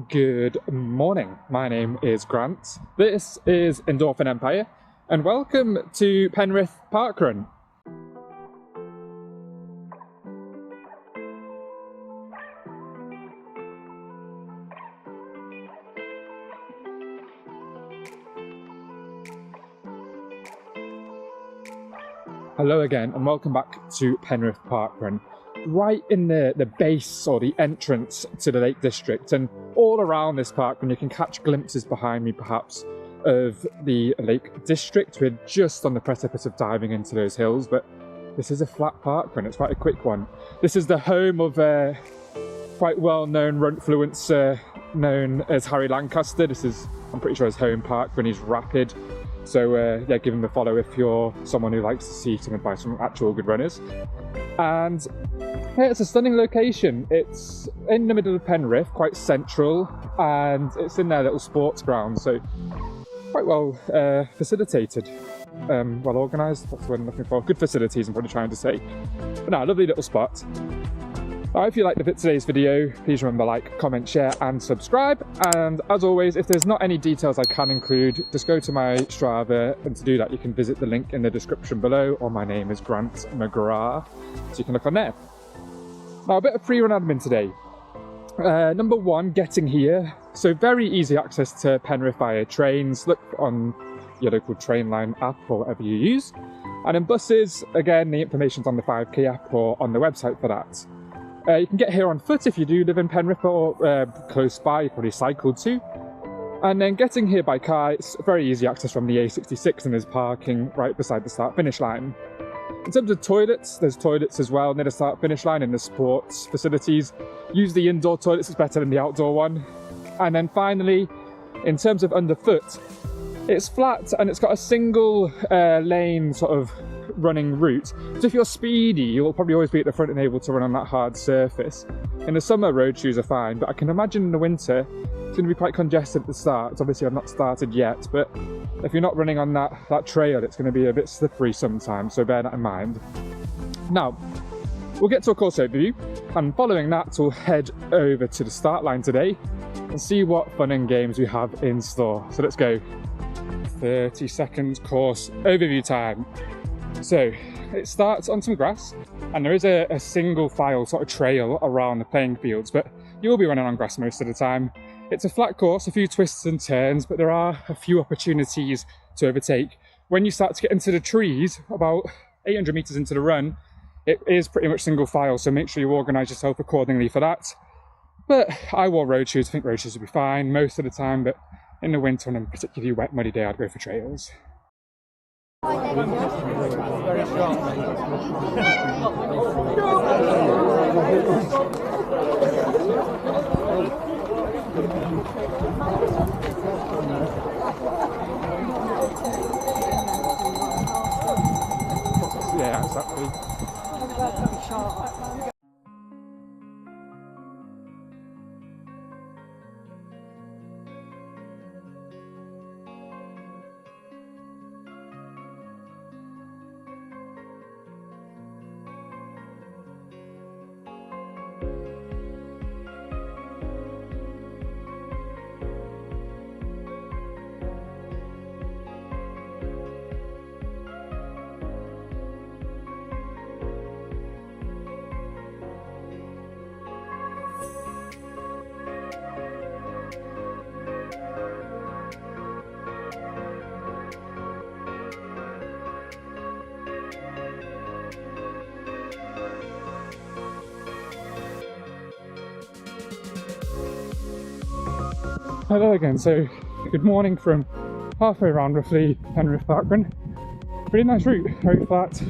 Good morning, my name is Grant, this is Endorphin Empire, and welcome to Penrith Parkrun. Hello again and welcome back to Penrith Parkrun. Right in the base or the entrance to the Lake District, and all around this parkrun you can catch glimpses behind me perhaps of the Lake District. We're just on the precipice of diving into those hills, but this is a flat parkrun, it's quite a quick one. This is the home of quite well-known runfluencer known as Harry Lancaster. This is, I'm pretty sure, his home parkrun. He's rapid. So yeah, give him a follow if you're someone who likes to see some advice from actual good runners. And yeah, it's a stunning location. It's in the middle of Penrith, quite central, and it's in their little sports ground, so quite well facilitated, well organised. That's what I'm looking for. Good facilities, I'm probably trying to say. But no, lovely little spot. If you liked today's video, please remember like, comment, share and subscribe. And as always, if there's not any details I can include, just go to my Strava, and to do that you can visit the link in the description below, or my name is Grant McGrath, so you can look on there. Now, a bit of pre-run admin today. Number one, getting here. So very easy access to Penrith via trains. Look on your local train line app or whatever you use. And in buses, again, the information's on the 5K app or on the website for that. You can get here on foot if you do live in Penrith or close by. You probably cycled too. And then getting here by car, it's very easy access from the A66, and there's parking right beside the start-finish line. In terms of toilets, there's toilets as well near the start-finish line in the sports facilities. Use the indoor toilets, it's better than the outdoor one. And then finally, in terms of underfoot, it's flat and it's got a single lane sort of running route. So if you're speedy, you'll probably always be at the front and able to run on that hard surface. In the summer, road shoes are fine, but I can imagine in the winter it's going to be quite congested at the start. Obviously I've not started yet, but if you're not running on that trail, it's going to be a bit slippery sometimes, so bear that in mind. Now, we'll get to a course overview, and following that we'll head over to the start line today and see what fun and games we have in store. So let's go. 30 seconds course overview time. So it starts on some grass, and there is a single file sort of trail around the playing fields, but you'll be running on grass most of the time. It's a flat course, a few twists and turns, but there are a few opportunities to overtake. When you start to get into the trees, about 800 meters into the run, it is pretty much single file, so make sure you organise yourself accordingly for that. But I wore road shoes, I think road shoes will be fine most of the time, but in the winter on a particularly wet, muddy day, I'd go for trails. Very strong. Yeah, exactly. Hello again, so good morning from halfway around roughly Penrith Parkrun. Really nice route, very flat.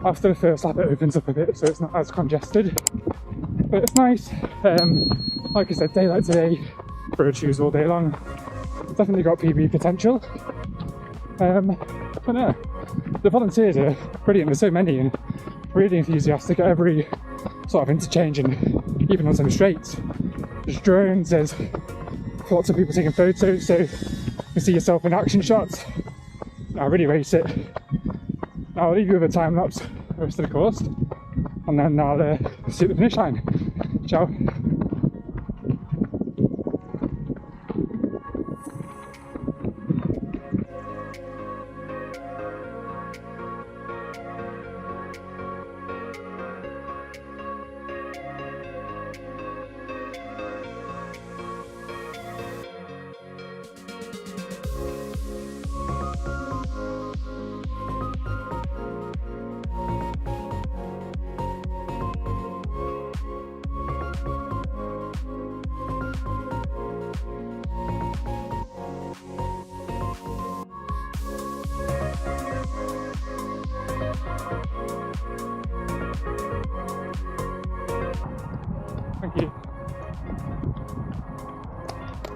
After the first lap it opens up a bit, so it's not as congested, but it's nice. Like I said, daylight today, road shoes all day long. Definitely got PB potential. But no, the volunteers are brilliant, there's so many and really enthusiastic at every sort of interchange, and even on some straights. There's drones, there's lots of people taking photos, so you can see yourself in action shots. I really race it. I'll leave you with a time lapse the rest of the course, and then I'll see you at the finish line. Ciao.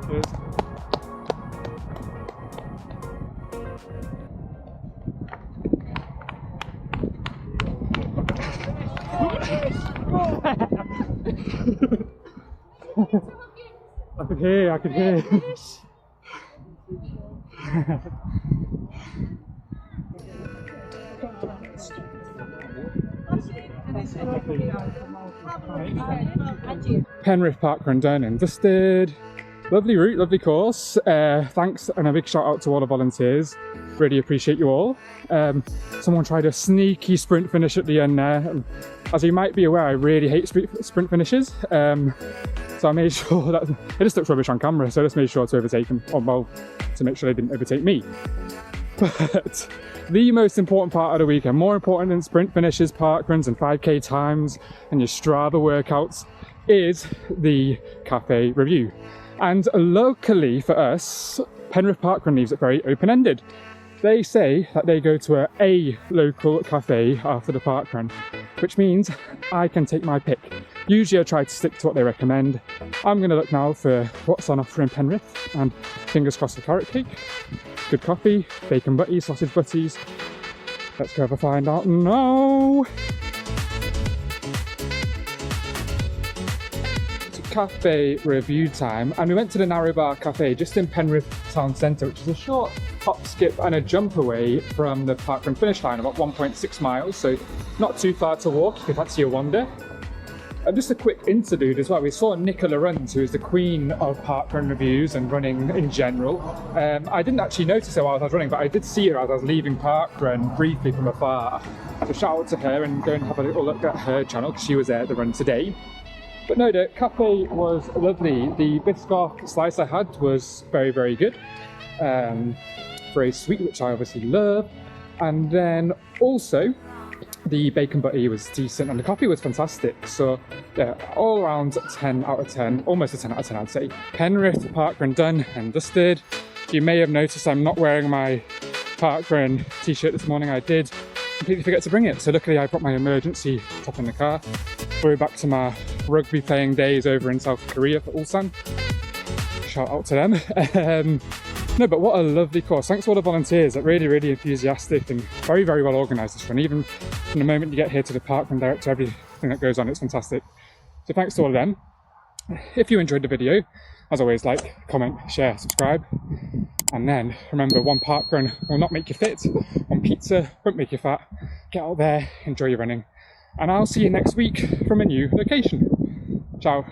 Cheers. I could hear, I could hear. Penrith Parkrun done and dusted. Lovely route, lovely course. Thanks and a big shout out to all the volunteers. Really appreciate you all. Someone tried a sneaky sprint finish at the end there. As you might be aware, I really hate sprint finishes. So I made sure that it just looks rubbish on camera, so I just made sure to overtake them, or well, to make sure they didn't overtake me. But the most important part of the weekend, more important than sprint finishes, parkruns and 5k times and your Strava workouts, is the cafe review. And locally for us, Penrith Parkrun leaves it very open-ended. They say that they go to a local cafe after the parkrun, which means I can take my pick. Usually I try to stick to what they recommend. I'm going to look now for what's on offer in Penrith, and fingers crossed for carrot cake, good coffee, bacon butties, sausage butties. Let's go have a find out now. Cafe review time, and we went to the Narrow Bar Cafe just in Penrith town centre, which is a short hop, skip and a jump away from the parkrun finish line, about 1.6 miles, so not too far to walk if you fancy a wander. And just a quick interlude as well, we saw Nicola Runs, who is the queen of parkrun reviews and running in general. I didn't actually notice her while I was running, but I did see her as I was leaving parkrun briefly from afar. So shout out to her and go and have a little look at her channel, because she was there at the run today. But no, the cafe was lovely. The Biscoff slice I had was very, very good. Very sweet, which I obviously love. And then also, the bacon butty was decent and the coffee was fantastic. So yeah, all around 10 out of 10, almost a 10 out of 10 I'd say. Penrith Parkrun done and dusted. You may have noticed I'm not wearing my Parkrun t-shirt this morning. I did completely forget to bring it. So luckily I brought my emergency top in the car. We're back to my rugby playing days over in South Korea for Ulsan. Shout out to them. No, but what a lovely course. Thanks to all the volunteers, that really, really enthusiastic and very, very well organised this one. Even from the moment you get here to the park and direct to everything that goes on, it's fantastic. So thanks to all of them. If you enjoyed the video, as always, like, comment, share, subscribe. And then remember, one parkrun will not make you fit, one pizza won't make you fat. Get out there, enjoy your running. And I'll see you next week from a new location. Ciao.